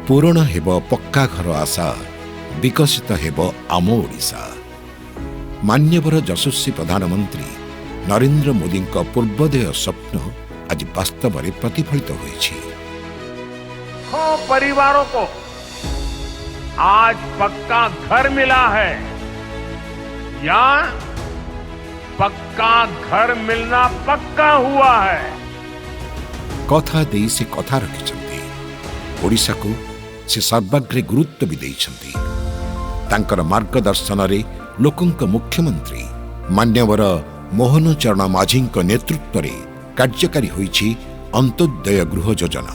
पूरण हेब पक्का घर आशा विकसित हेब आम ओडिशा। मान्यवर यशस्वी प्रधानमंत्री नरेंद्र मोदी पूर्वोदय स्वप्न आज वास्तव में प्रतिफलित होइछि। परिवारों को आज पक्का घर मिला है या पक्का घर मिलना पक्का हुआ है। कथा दे से कथा रखिछन्ति। ओडिशा को से सर्वाग्रे गुरुत्व भी देइछन्ति। तांकर मार्गदर्शन रे लोकंक मुख्यमंत्री मान्यवर मोहन चरण माझी नेतृत्व रे कार्यकारी होइछि अंत्योदय गृह योजना।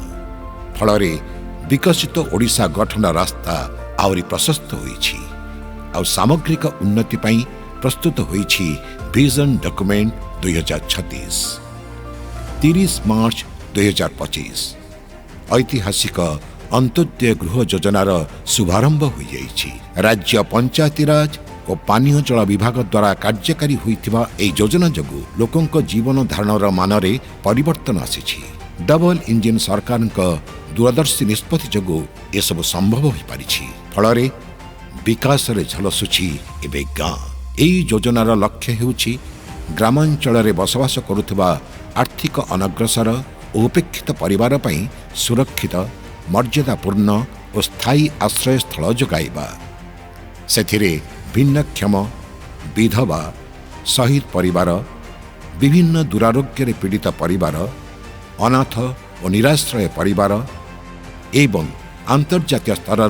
फलरे विकसित ओडिशा गठन रास्ता आउरी प्रशस्त होइछि और सामग्रिक उन्नति पई प्रस्तुत होइछि विजन डॉक्यूमेंट 2036। 30 मार्च 2025 ऐतिहासिक अंत्योदय गृह योजनार शुभारंभ हो जाइछि। राज्य पंचायती राज और पानीय जल विभाग द्वारा कार्यकारी होइथिबा एई योजना जगु लोकंक जीवन धारणर मानरे परिवर्तन आसीछि। डबल इंजिन सरकारक दूरदर्शी निष्पत्ति जगु ए सब संभव हो पारिछि। फलरे विकास रे झलसुछि एबे गाँ। एई योजनार लक्ष्य हेउछि ग्रामांचल रे बसवास करुथिबा आर्थिक अनग्रसर उपेक्षित परिवार पई सुरक्षित मर्यादापूर्ण और स्थायी आश्रय स्थल जोगाइबा। सेथिरे भिन्नक्षम विधवा शहीद परिवार विभिन्न दुरारोग्य रे पीड़ित परिवार अनाथ और निराश्रय परिवार एवं अंतर्जातीय स्तर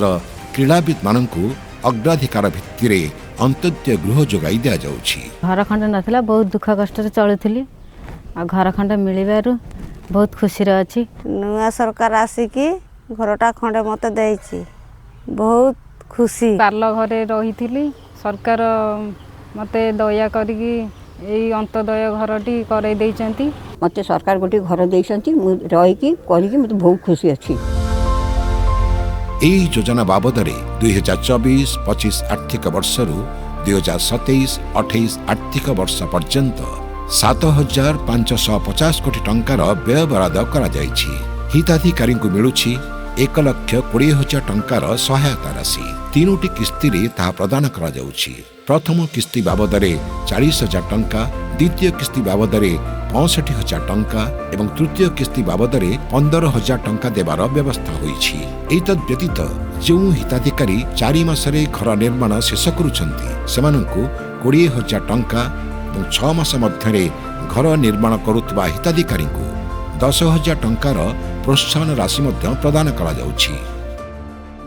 क्रीड़ाविद मानकु अग्राधिकार भित्तिरे अंत्योदय गृह जोगाई दिया जाउछि। घर खंड नथिला बहुत दुख कष्ट चलुथिली आ घर खंड मिलिबारु बहुत खुशी रे अछि। नुआ सरकार आसिकी घरटा खंडे मते देइछि बहुत खुशी। पार्ल घरे रहिथिली सरकार मते दया करिकी एई अंत्योदय घरटी करे दैचंती। मते सरकार गोटी घर दैचंती मु रहिकी करिकी मते बहुत खुशी अछि। एई योजना बाबदरे 2024-25 आर्थिक वर्षरु 2027-28 आर्थिक वर्ष पर्यंत 7,550 कोटी टंकार व्यय बराद करा जाइछि। हिताधिकारी को मिलुछि 1,20,000 टंकार सहायता राशि। 3टी किस्ती रे ताहा प्रदान करा जाउछि। प्रथम किस्ती बाबदरे 40,000 टंका, द्वितीय किस्ती बाबदरे 65,000 टंका एवं तृतीय किस्ती बाबदरे 15,000 टंका देवार व्यवस्था होइछि। एतद् व्यतीत जो हिताधिकारी 4 मासरे घर निर्माण शेष करुछन्ति सेमानंकु 20,000 टंका और 6 मास मध्यरे घर निर्माण करुवा हिताधिकारी 10,000 टंकार प्रोत्साहन राशि प्रदान करा जाउछि।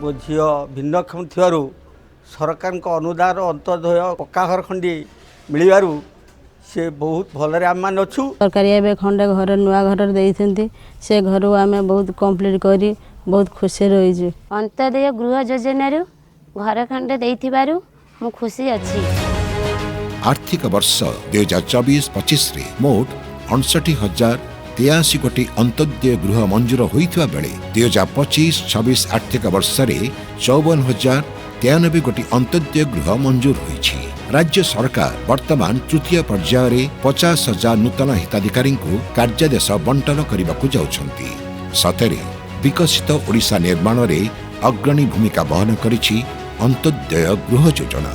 मो झील भिन्नक्षम थिबारु सरकार अनुदान अंत्योदय पक्का घर खंडी मिलिबारु से बहुत भलरे आम मान अछु। सरकारी एबे खंडे घर नुआ घर देइछन्ती से घर आमे बहुत कंप्लीट करी बहुत खुशी रहिछु। अंत्योदय गृह योजना रु घर खंडे देइथिबारु मु खुशी अछि। आर्थिक वर्ष 2024-25 रे मोट 59,083 कोटी अंत्योदय गृह मंजूर होइथिबा बेले 2025-26 आर्थिक वर्ष रे 54,093 कोटी अंत्योदय गृह मंजूर होइछि। राज्य सरकार वर्तमान तृतीय पर्याय रे 50,000 नूतन हिताधिकारी को कार्यादेश बंटन करने जाउछन्ति। सतरे विकसित ओडिशा निर्माण रे अग्रणी भूमिका वहन करिछि अंत्योदय गृह योजना।